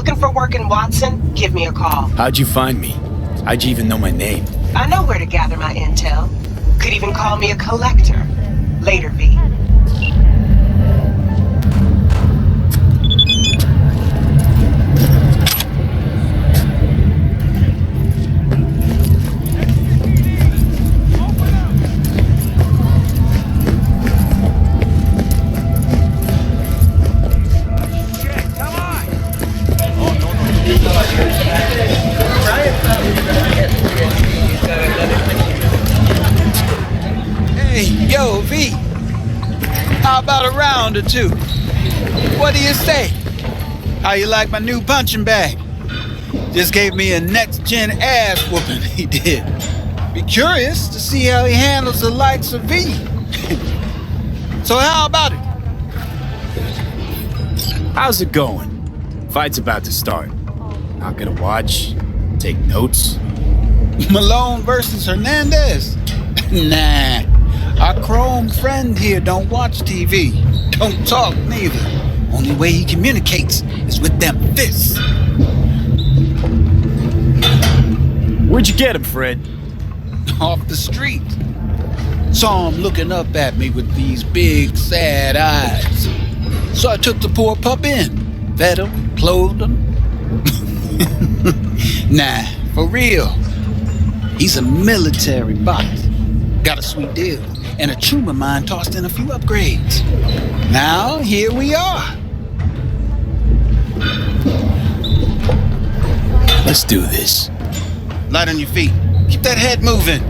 looking for work in Watson, give me a call. How'd you find me? How'd you even know my name? I know where to gather my intel. Could even call me a collector. Later, V. Hey, yo, V. How about a round or two? What do you say? How you like my new punching bag? Just gave me a next-gen ass whooping, he did. Be curious to see how he handles the likes of V. So how about it? How's it going? Fight's about to start. Not gonna watch? Take notes? Malone versus Hernandez? Nah. Our Chrome friend here don't watch TV. Don't talk neither. Only way he communicates is with them fists. Where'd you get him, Fred? Off the street. Saw him looking up at me with these big, sad eyes. So I took the poor pup in. Fed him, clothed him. Nah, for real. He's a military bot. Got a sweet deal. And a chum of mine tossed in a few upgrades. Now, here we are. Let's do this. Light on your feet. Keep that head moving.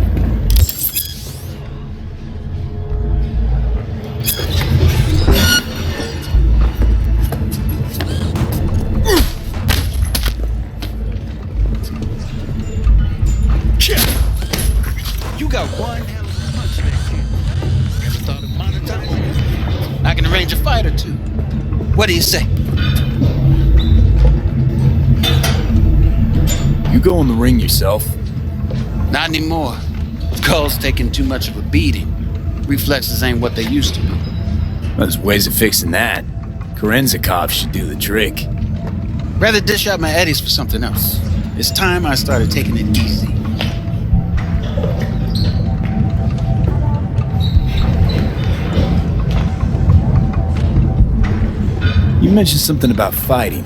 You got one hell of a punch there, kid. Ever thought of monetizing it? I can arrange a fight or two. What do you say? You go in the ring yourself. Not anymore. Skull's taking too much of a beating. Reflexes ain't what they used to be. There's ways of fixing that. Korenzikov should do the trick. Rather dish out my eddies for something else. It's time I started taking it easy. You mentioned something about fighting.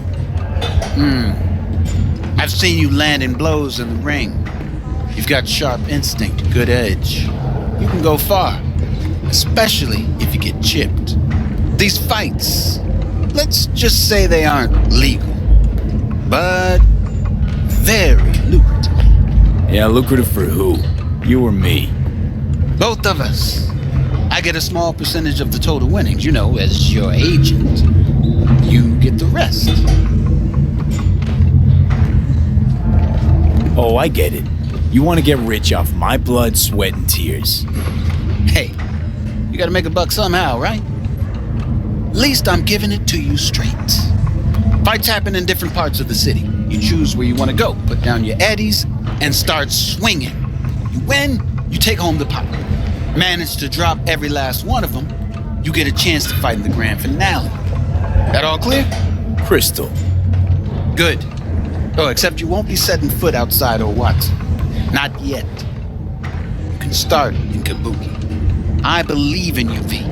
I've seen you landing blows in the ring. You've got sharp instinct, good edge. You can go far, especially if you get chipped. These fights, let's just say they aren't legal, but very lucrative. Yeah, lucrative for who? You or me? Both of us. I get a small percentage of the total winnings, you know, as your agent. You get the rest. Oh, I get it. You want to get rich off my blood, sweat, and tears. Hey, you gotta make a buck somehow, right? At least I'm giving it to you straight. Fights happen in different parts of the city. You choose where you want to go, put down your eddies, and start swinging. You win, you take home the pot. Manage to drop every last one of them, you get a chance to fight in the grand finale. That all clear? Crystal. Good. Oh, except you won't be setting foot outside or Watson. Not yet. You can start in Kabuki. I believe in you, V.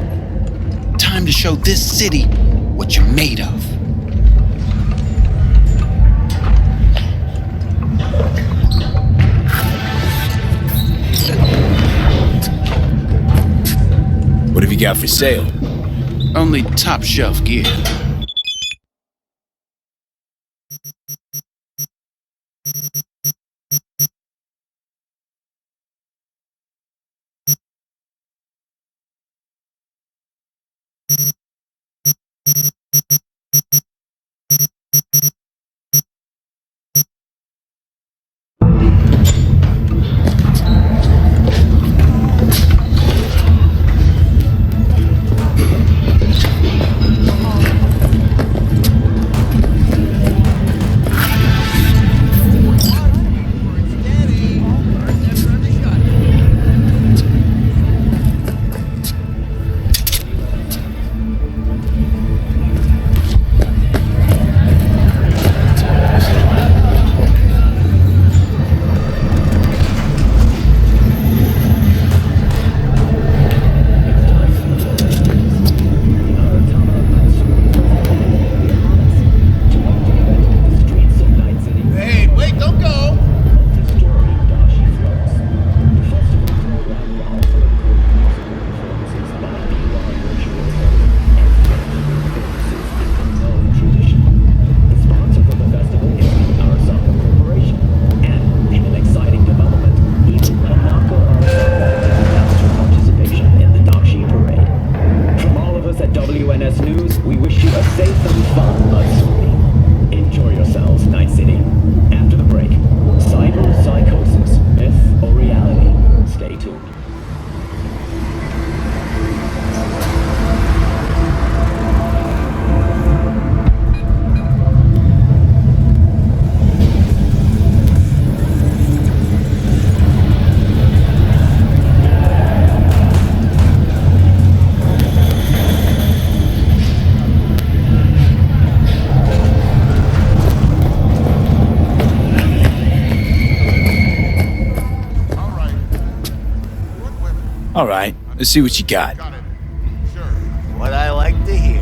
Time to show this city what you're made of. What have you got for sale? Only top shelf gear. All right, let's see what you got. What I like to hear.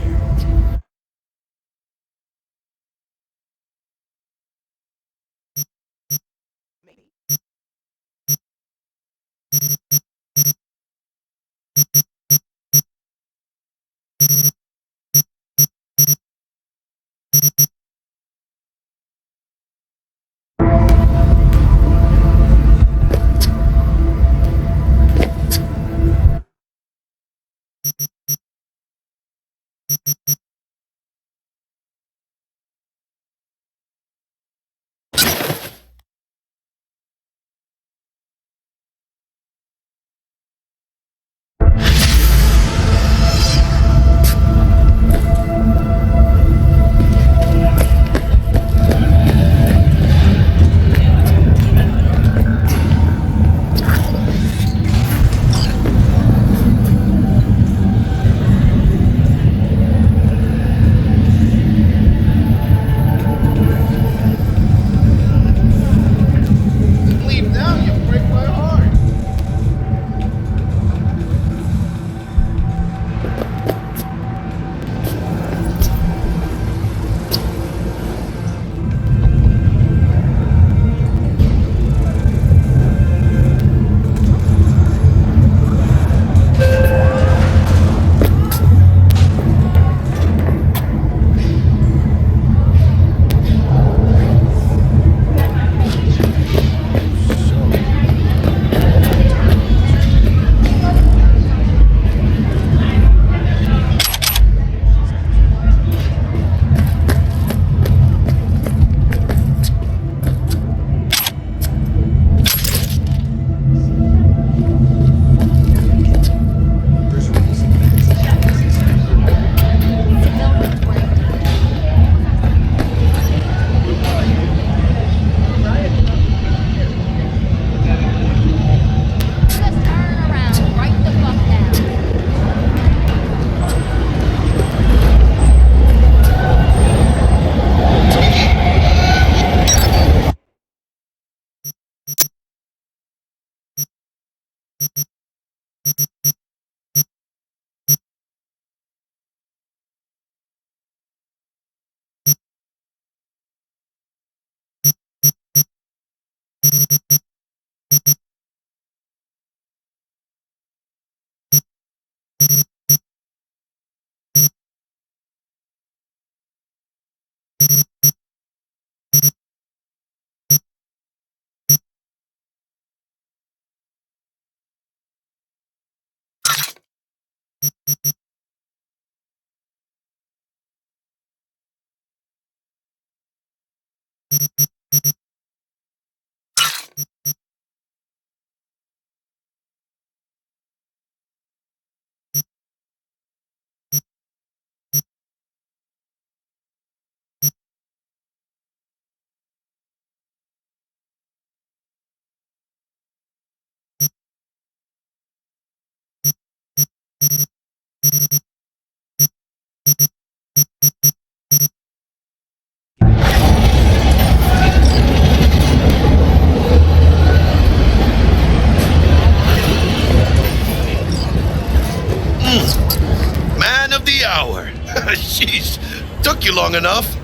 Man of the hour. Jeez, took you long enough.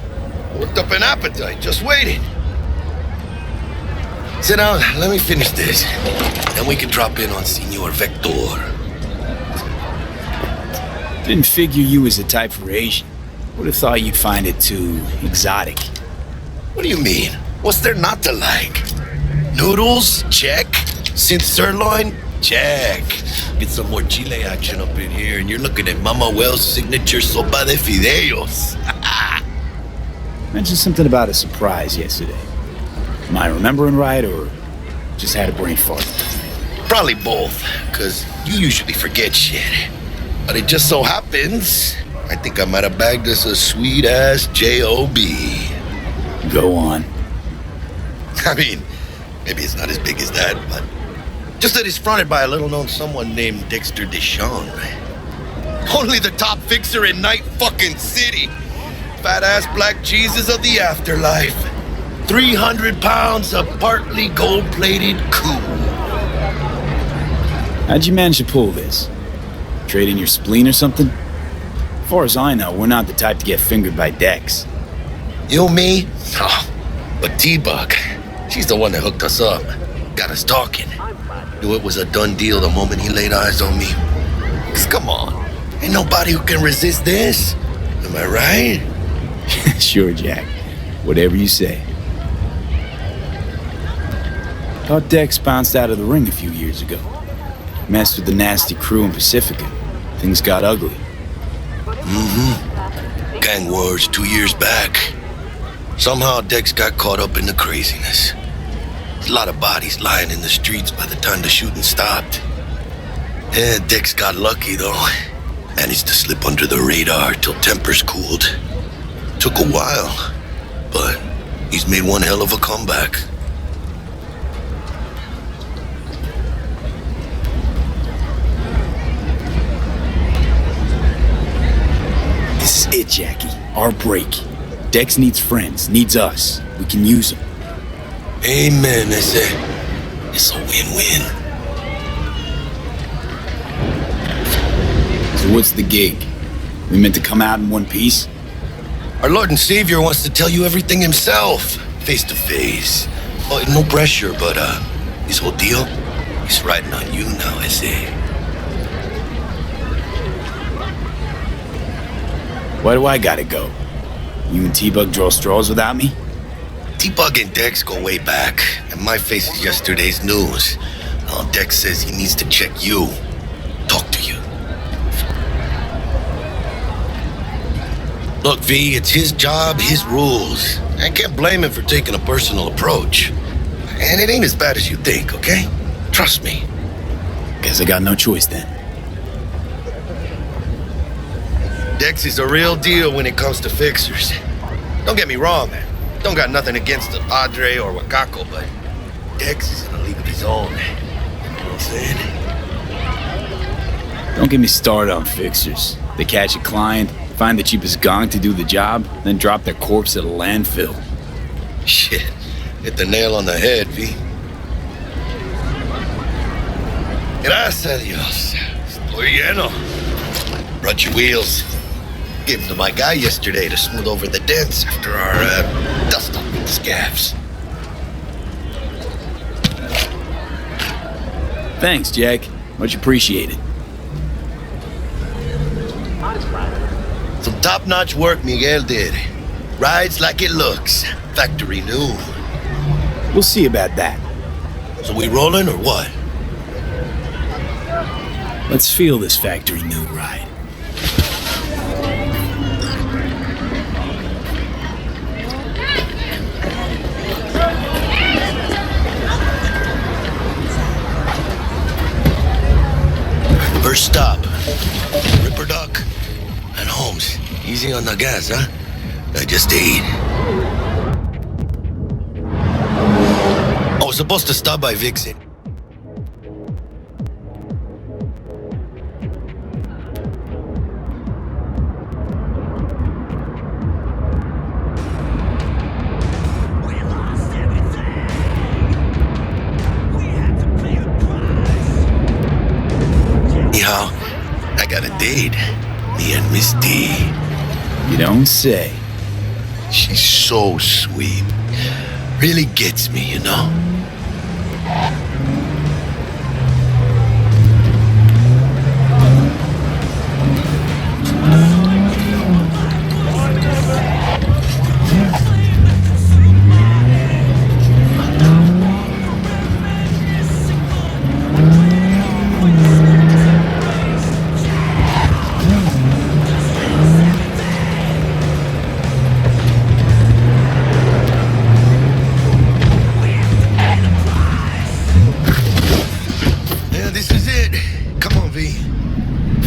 Worked up an appetite, just waiting. Sit down, let me finish this. Then we can drop in on Senor Vector. Didn't figure you was the type for Asian. Would have thought you'd find it too exotic. What do you mean? What's there not to like? Noodles? Check. Since sirloin? Check. Get some more chile action up in here, and you're looking at Mama Wells' signature sopa de fideos. Mentioned something about a surprise yesterday. Am I remembering right, or just had a brain fart? Probably both, because you usually forget shit. But it just so happens, I think I might have bagged us a sweet-ass J.O.B. Go on. I mean, maybe it's not as big as that, but just that it's fronted by a little-known someone named Dexter Deshawn. Only the top fixer in Night fucking City. Fat-ass black Jesus of the afterlife. 300 pounds of partly gold-plated cool. How'd you manage to pull this? Trade in your spleen or something? As far as I know, we're not the type to get fingered by Dex. You, me? Oh, but T-Bug, she's the one that hooked us up. Got us talking. Knew it was a done deal the moment he laid eyes on me. 'Cause come on, ain't nobody who can resist this. Am I right? Sure, Jack. Whatever you say. Thought Dex bounced out of the ring a few years ago. Messed with the nasty crew in Pacifica. Things got ugly. Gang wars 2 years back. Somehow Dex got caught up in the craziness. There's a lot of bodies lying in the streets by the time the shooting stopped. Yeah, Dex got lucky though. Managed to slip under the radar till tempers cooled. Took a while, but he's made one hell of a comeback. This is it, Jackie. Our break. Dex needs friends, needs us. We can use them. Amen, that's it. It's a win-win. So what's the gig? We meant to come out in one piece? Our Lord and Savior wants to tell you everything himself, face to face. Oh, no pressure, but his whole deal, he's riding on you now, I say. Why do I gotta go? You and T-Bug draw straws without me? T-Bug and Dex go way back, and my face is yesterday's news. Dex says he needs to check you, talk to you. Look, V, it's his job, his rules. I can't blame him for taking a personal approach. And it ain't as bad as you think, okay? Trust me. Guess I got no choice then. Dex is a real deal when it comes to fixers. Don't get me wrong, man. Don't got nothing against the Padre or Wakako, but Dex is in a league of his own. You know what I'm saying? Don't get me started on fixers. They catch a client, find the cheapest gong to do the job, then drop their corpse at a landfill. Shit. Hit the nail on the head, V. Gracias a Dios. Estoy lleno. Brought your wheels. Gave them to my guy yesterday to smooth over the dents after our dust-up with the scabs. Thanks, Jack. Much appreciated. Some top-notch work Miguel did. Rides like it looks. Factory new. We'll see about that. So we rolling or what? Let's feel this factory new ride. First stop, Ripper Duck and Holmes. Easy on the gas, huh? I just ate. I was supposed to stop by Vixen. Anyhow, I got a date. Me and Miss D. You don't say. She's so sweet. Really gets me, you know?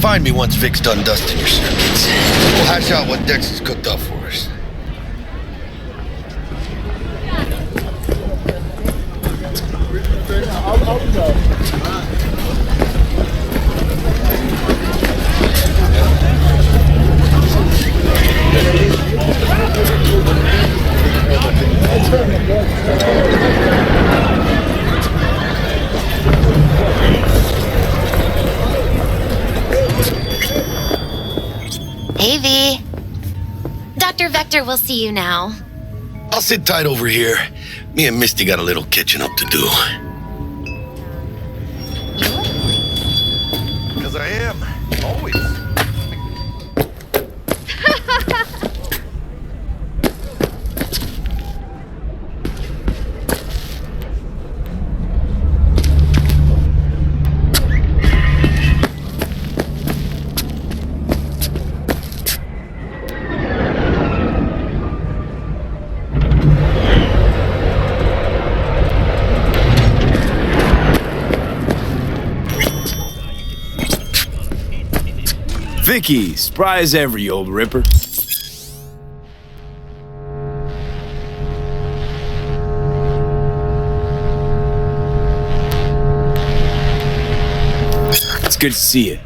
Find me once Vic's done dusting your circuits. We'll hash out what Dex has cooked up for us. Hey, V. Dr. Vector will see you now. I'll sit tight over here. Me and Misty got a little catching up to do. Because I am. Always. Vicky, spry as ever, you old ripper. It's good to see you.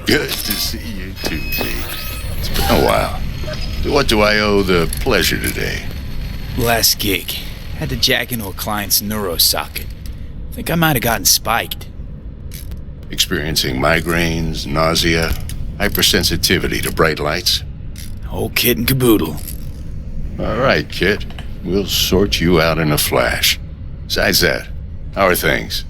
Good to see you too, V. It's been a while. To what do I owe the pleasure today? Last gig. Had to jack into a client's neuro socket. Think I might have gotten spiked. Experiencing migraines, nausea, hypersensitivity to bright lights? Whole kit and caboodle. All right, kid. We'll sort you out in a flash. Besides that, how are things?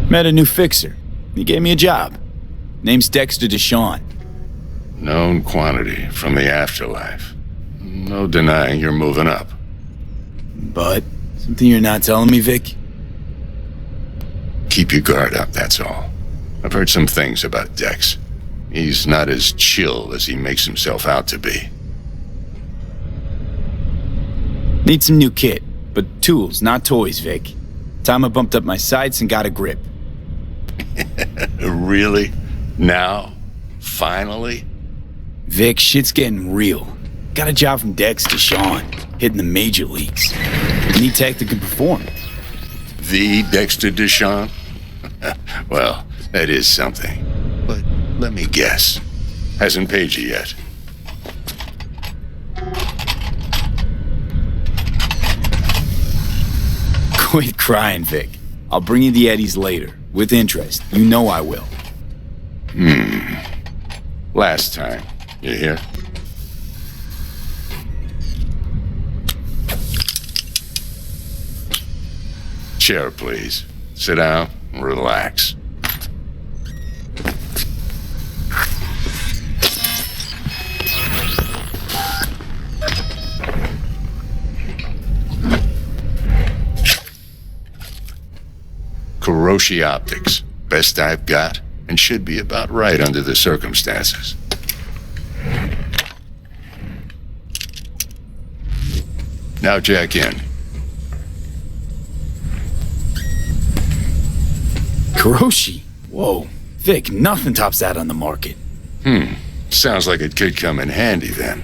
Met a new fixer. He gave me a job. Name's Dexter Deshawn. Known quantity from the afterlife. No denying you're moving up. But something you're not telling me, Vic? Keep your guard up, that's all. I've heard some things about Dex. He's not as chill as he makes himself out to be. Need some new kit, but tools, not toys, Vic. Time I bumped up my sights and got a grip. Really? Now? Finally? Vic, shit's getting real. Got a job from Dex Deshawn, hitting the major leagues. Need tech that can perform. The Dexter Deshawn? Well, that is something. But let me guess. Hasn't paid you yet. Quit crying, Vic. I'll bring you the eddies later, with interest. You know I will. Last time. You hear? Chair, please. Sit down and relax. Kuroshi Optics. Best I've got, and should be about right under the circumstances. Now jack in. Kuroshi? Whoa. Vic, nothing tops that on the market. Sounds like it could come in handy then.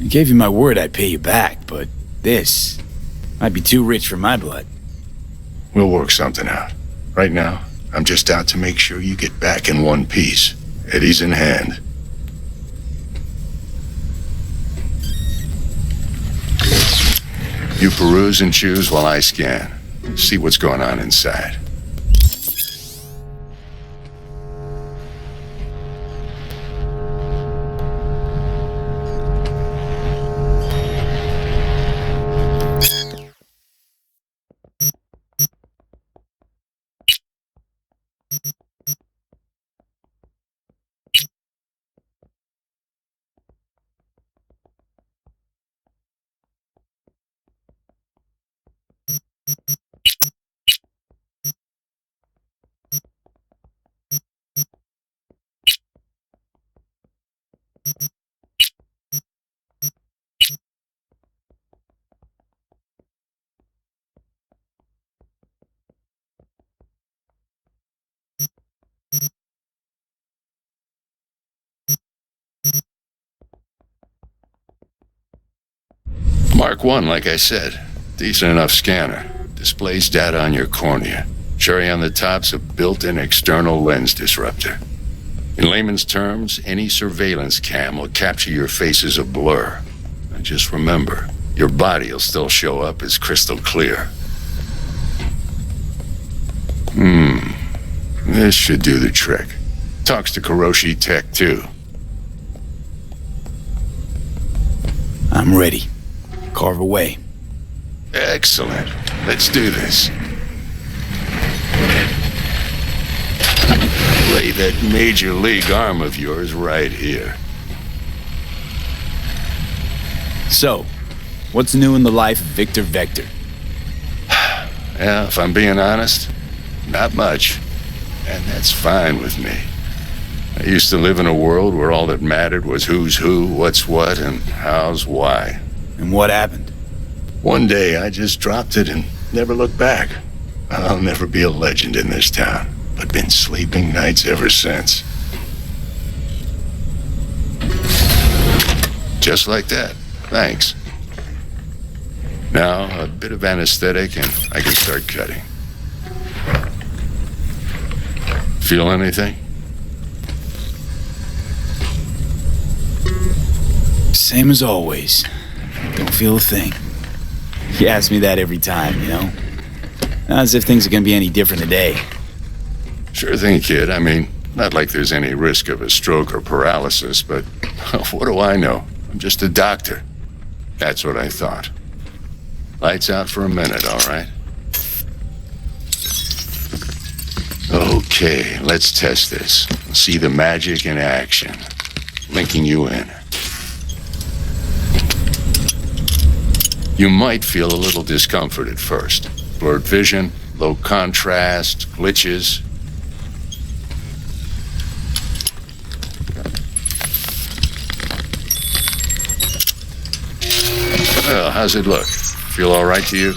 I gave you my word I'd pay you back, but this might be too rich for my blood. We'll work something out. Right now, I'm just out to make sure you get back in one piece. Eddie's in hand. You peruse and choose while I scan. See what's going on inside. Mark 1, like I said. Decent enough scanner. Displays data on your cornea. Cherry on the top's a built-in external lens disruptor. In layman's terms, any surveillance cam will capture your face as a blur. And just remember, your body will still show up as crystal clear. This should do the trick. Talks to Kuroshi Tech, too. I'm ready. Carve away. Excellent. Let's do this. Lay that major league arm of yours right here. So, what's new in the life of Victor Vector? Yeah, if I'm being honest, not much. And that's fine with me. I used to live in a world where all that mattered was who's who, what's what, and how's why. And what happened? One day I just dropped it and never looked back. I'll never be a legend in this town, but been sleeping nights ever since. Just like that. Thanks. Now, a bit of anesthetic and I can start cutting. Feel anything? Same as always. Don't feel a thing. You ask me that every time, you know? Not as if things are gonna be any different today. Sure thing, kid. I mean, not like there's any risk of a stroke or paralysis, but what do I know? I'm just a doctor. That's what I thought. Lights out for a minute, all right? Okay, let's test this. See the magic in action. Linking you in. You might feel a little discomfort at first. Blurred vision, low contrast, glitches. Well, how's it look? Feel all right to you?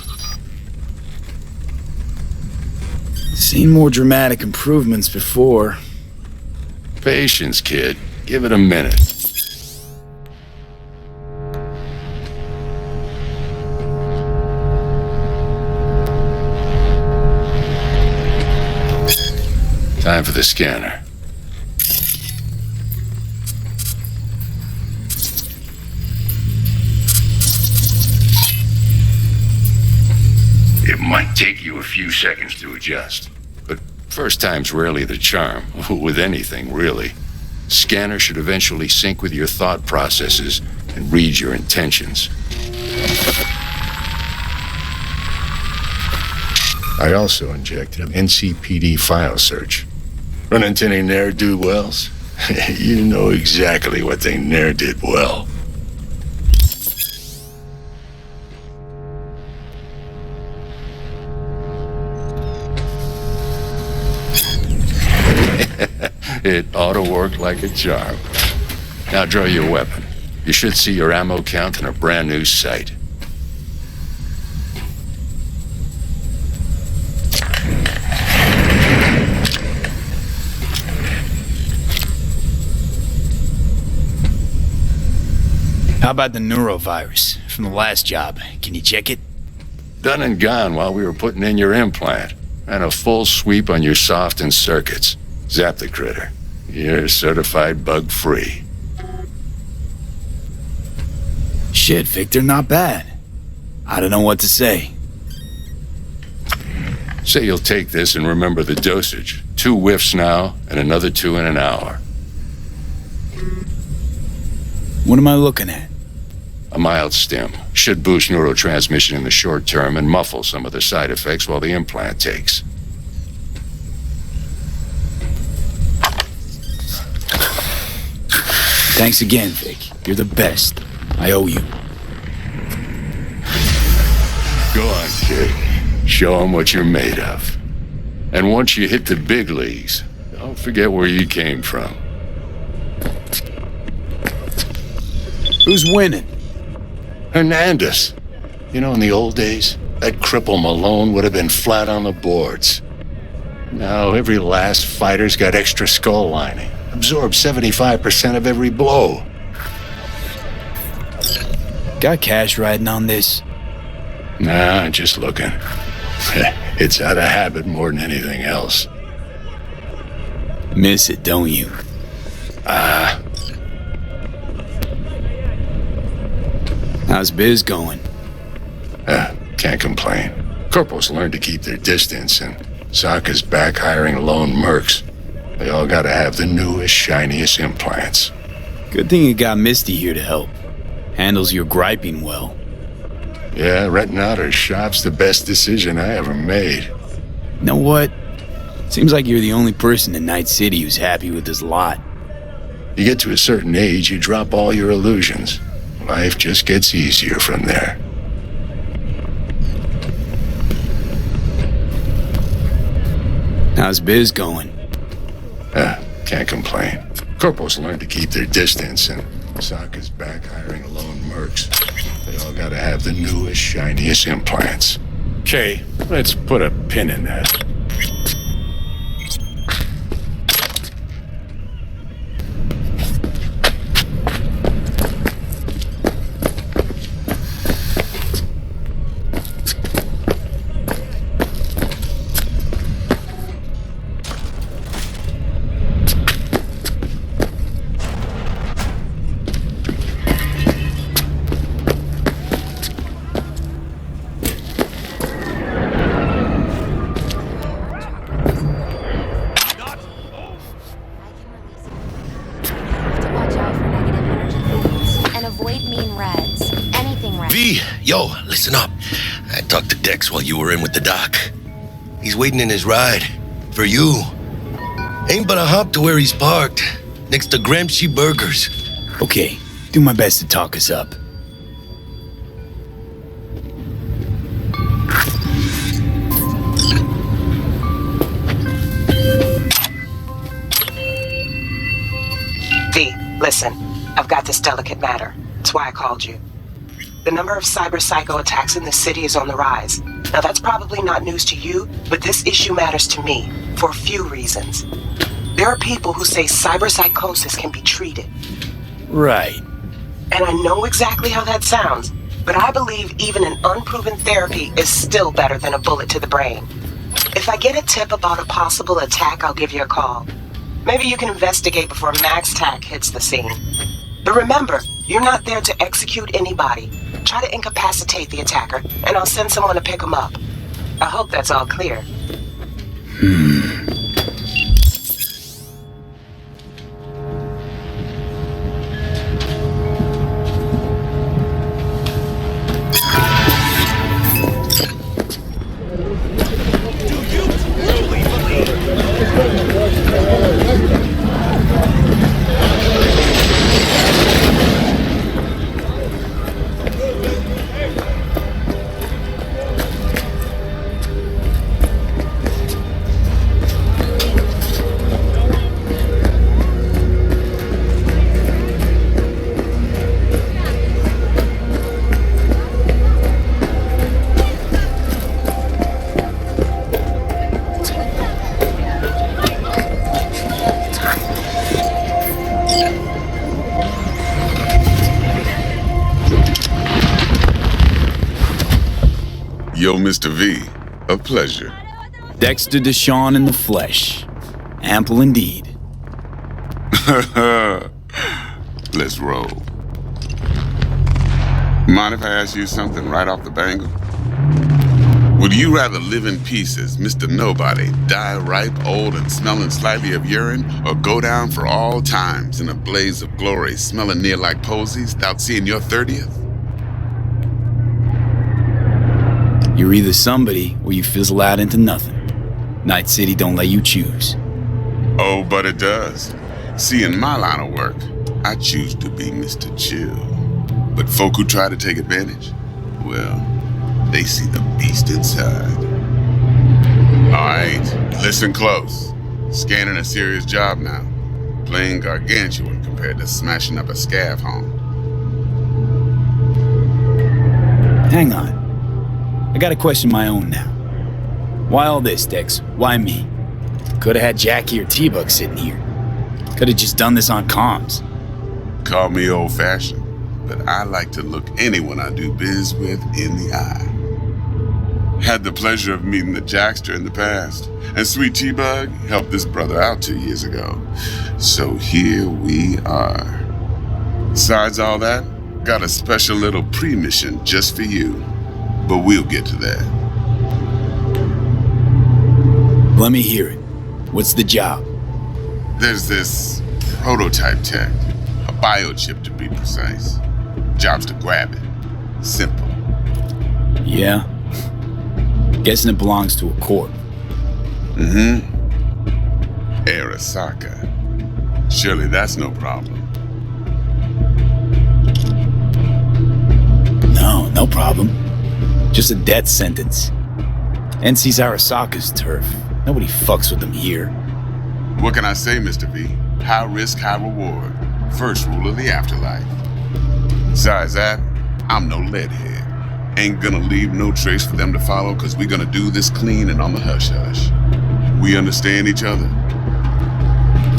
Seen more dramatic improvements before. Patience, kid. Give it a minute. Time for the scanner. It might take you a few seconds to adjust, but first time's rarely the charm, with anything, really. Scanner should eventually sync with your thought processes and read your intentions. I also injected an NCPD file search. Run into any ne'er-do-wells? You know exactly what they ne'er did well. It ought to work like a charm. Now draw your weapon. You should see your ammo count in a brand new sight. How about the neurovirus from the last job? Can you check it? Done and gone while we were putting in your implant. And a full sweep on your soft and circuits. Zap the critter. You're certified bug-free. Shit, Victor, not bad. I don't know what to say. Say you'll take this and remember the dosage. 2 whiffs now, and another 2 in an hour. What am I looking at? A mild stim. Should boost neurotransmission in the short term and muffle some of the side effects while the implant takes. Thanks again, Vic. You're the best. I owe you. Go on, kid. Show 'em what you're made of. And once you hit the big leagues, don't forget where you came from. Who's winning? Hernandez. You know, in the old days, that cripple Malone would have been flat on the boards. Now every last fighter's got extra skull lining. Absorbs 75% of every blow. Got cash riding on this? Nah, just looking. It's out of habit more than anything else. Miss it, don't you? How's biz going? Can't complain. Corporals learn to keep their distance, and Sokka's back hiring lone mercs. They all gotta have the newest, shiniest implants. Good thing you got Misty here to help. Handles your griping well. Yeah, renting out her shop's the best decision I ever made. You know what? Seems like you're the only person in Night City who's happy with this lot. You get to a certain age, you drop all your illusions. Life just gets easier from there. How's biz going? Can't complain. Corporals learn to keep their distance, and Sokka's back hiring lone mercs. They all gotta have the newest, shiniest implants. Okay, let's put a pin in that. Yo, listen up. I talked to Dex while you were in with the doc. He's waiting in his ride. For you. Ain't but a hop to where he's parked. Next to Gramsci Burgers. Okay, do my best to talk us up. V, listen. I've got this delicate matter. That's why I called you. The number of cyber psycho attacks in this city is on the rise. Now that's probably not news to you, but this issue matters to me for a few reasons. There are people who say cyber psychosis can be treated. Right. And I know exactly how that sounds, but I believe even an unproven therapy is still better than a bullet to the brain. If I get a tip about a possible attack, I'll give you a call. Maybe you can investigate before Max Tack hits the scene. But remember, you're not there to execute anybody. Try to incapacitate the attacker, and I'll send someone to pick him up. I hope that's all clear. Yo, Mr. V, a pleasure. Dexter Deshawn in the flesh. Ample indeed. Let's roll. Mind if I ask you something right off the bangle? Would you rather live in peace as Mr. Nobody, die ripe, old, and smelling slightly of urine, or go down for all times in a blaze of glory, smelling near like posies, without seeing your 30th? You're either somebody or you fizzle out into nothing. Night City don't let you choose. Oh, but it does. See, in my line of work, I choose to be Mr. Chill. But folk who try to take advantage, well, they see the beast inside. All right, listen close. Scanning a serious job now. Playing gargantuan compared to smashing up a scav home. Hang on. I gotta question my own now. Why all this, Dex? Why me? Could've had Jackie or T-Bug sitting here. Could've just done this on comms. Call me old-fashioned, but I like to look anyone I do biz with in the eye. Had the pleasure of meeting the Jackster in the past, and sweet T-Bug helped this brother out 2 years ago. So here we are. Besides all that, got a special little pre-mission just for you. But we'll get to that. Let me hear it. What's the job? There's this prototype tech, a biochip to be precise. Job's to grab it. Simple. Yeah? Guessing it belongs to a corp. Mm-hmm. Arasaka. Surely that's no problem. No problem. Just a death sentence. NC's Arasaka's turf. Nobody fucks with them here. What can I say, Mr. V? High risk, high reward. First rule of the afterlife. Besides that, I'm no leadhead. Ain't gonna leave no trace for them to follow, cause we gonna do this clean and on the hush-hush. We understand each other?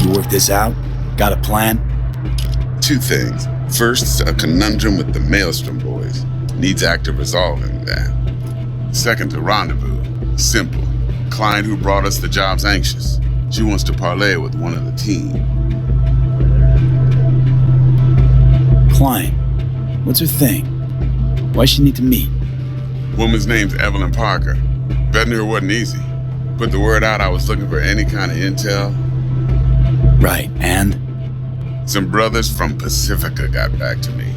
You work this out? Got a plan? Two things. First, a conundrum with the Maelstrom boys. Needs active resolving that. Second, a rendezvous. Simple. Client who brought us the job's anxious. She wants to parlay with one of the team. Client? What's her thing? Why she need to meet? Woman's name's Evelyn Parker. Betting her wasn't easy. Put the word out I was looking for any kind of intel. Right, and? Some brothers from Pacifica got back to me.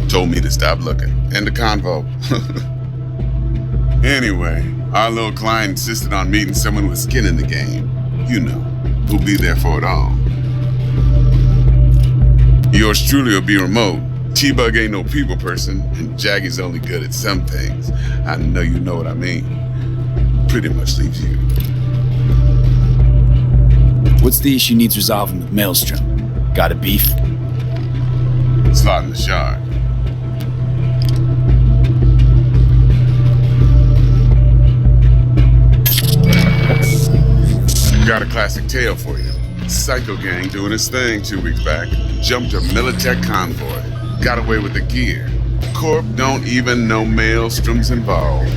Told me to stop looking. End the convo. Anyway, our little client insisted on meeting someone with skin in the game. You know, who'll be there for it all. Yours truly will be remote. T-Bug ain't no people person, and Jaggy's only good at some things. I know you know what I mean. Pretty much leaves you. What's the issue needs resolving with Maelstrom? Got a beef? Slot in the shard. Got a classic tale for you. Psycho gang doing his thing 2 weeks back. Jumped a Militech convoy. Got away with the gear. Corp don't even know Maelstrom's involved.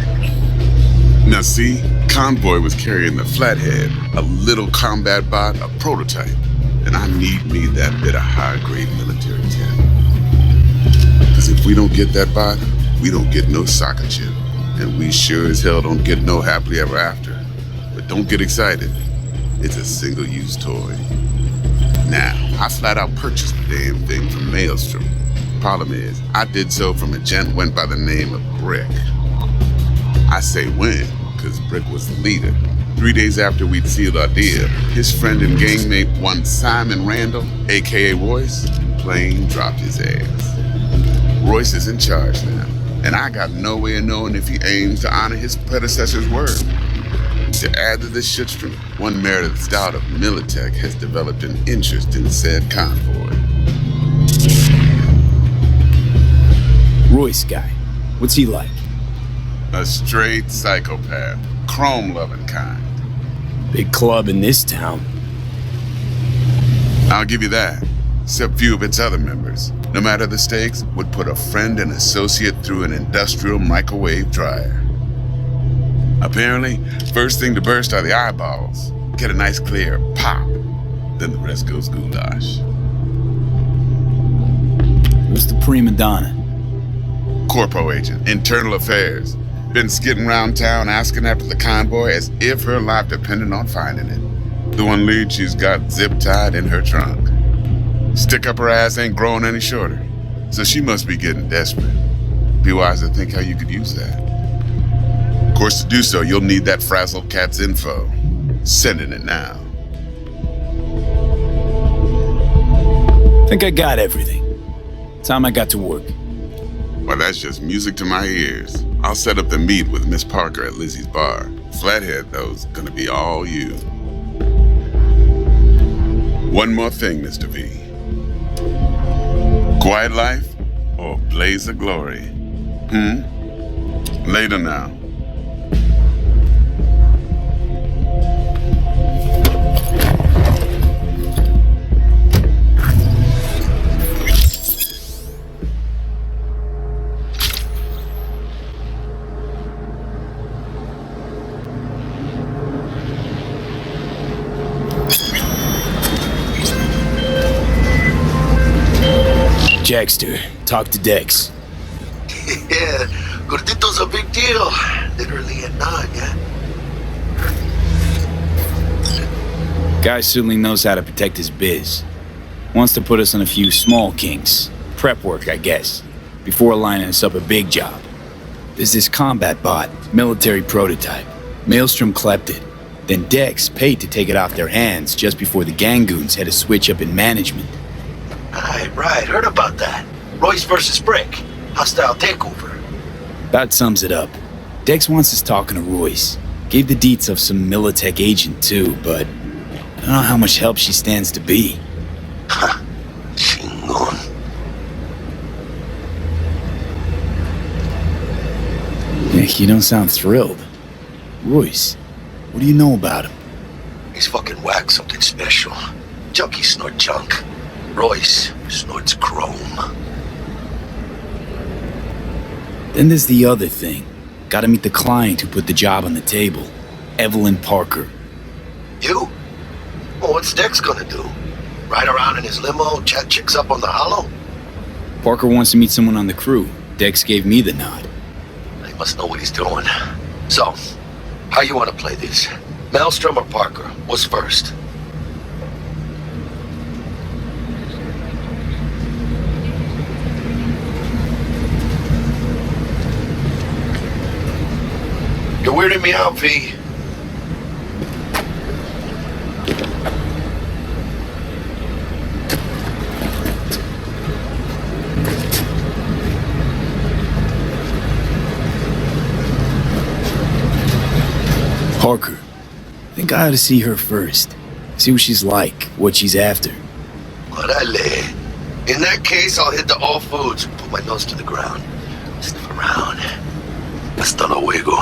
Now see, convoy was carrying the Flathead, a little combat bot, a prototype. And I need me that bit of high-grade military tech. Because if we don't get that bot, we don't get no soccer chip. And we sure as hell don't get no happily ever after. But don't get excited. It's a single-use toy. Now, I flat out purchased the damn thing from Maelstrom. Problem is, I did so from a gent went by the name of Brick. I say when, because Brick was the leader. 3 days after we'd sealed our deal, his friend and gangmate, one Simon Randall, aka Royce, plain dropped his ass. Royce is in charge now, and I got no way of knowing if he aims to honor his predecessor's word. To add to this shitstream, one Meredith's out of Militech has developed an interest in said convoy. Royce guy. What's he like? A straight psychopath, chrome-loving kind. Big club in this town. I'll give you that. Except few of its other members, no matter the stakes, would put a friend and associate through an industrial microwave dryer. Apparently, first thing to burst are the eyeballs. Get a nice clear pop. Then the rest goes goulash. What's the prima donna? Corpo agent, internal affairs. Been skidding around town asking after the convoy as if her life depended on finding it. The one lead she's got zip-tied in her trunk. Stick up her ass ain't growing any shorter, so she must be getting desperate. Be wise to think how you could use that. Of course, to do so, you'll need that frazzled cat's info. Sending it now. Think I got everything. Time I got to work. Well, that's just music to my ears. I'll set up the meet with Miss Parker at Lizzie's bar. Flathead, though's gonna be all you. One more thing, Mr. V. Quiet life or blaze of glory? Later now. Jackster, talk to Dex. Yeah, Gordito's a big deal. Literally a nod, yeah? Guy certainly knows how to protect his biz. Wants to put us on a few small kinks. Prep work, I guess. Before lining us up a big job. There's this combat bot, military prototype. Maelstrom clept it. Then Dex paid to take it off their hands just before the Gangoons had a switch up in management. Right. Heard about that. Royce versus Brick. Hostile takeover. That sums it up. Dex wants us talking to Royce. Gave the deets of some Militech agent too, but I don't know how much help she stands to be. Ha. Chingon. Nick, you don't sound thrilled. Royce, what do you know about him? He's fucking whack something special. Junkies snort junk. Royce snorts chrome. Then there's the other thing. Gotta meet the client who put the job on the table. Evelyn Parker. You? Well, what's Dex gonna do? Ride around in his limo, chat chicks up on the hollow? Parker wants to meet someone on the crew. Dex gave me the nod. He must know what he's doing. So, how you want to play this? Maelstrom or Parker? What's first? You're weirding me out, V. Parker. I think I ought to see her first. See what she's like, what she's after. Orale. In that case, I'll hit the all foods, put my nose to the ground, sniff around. Hasta luego.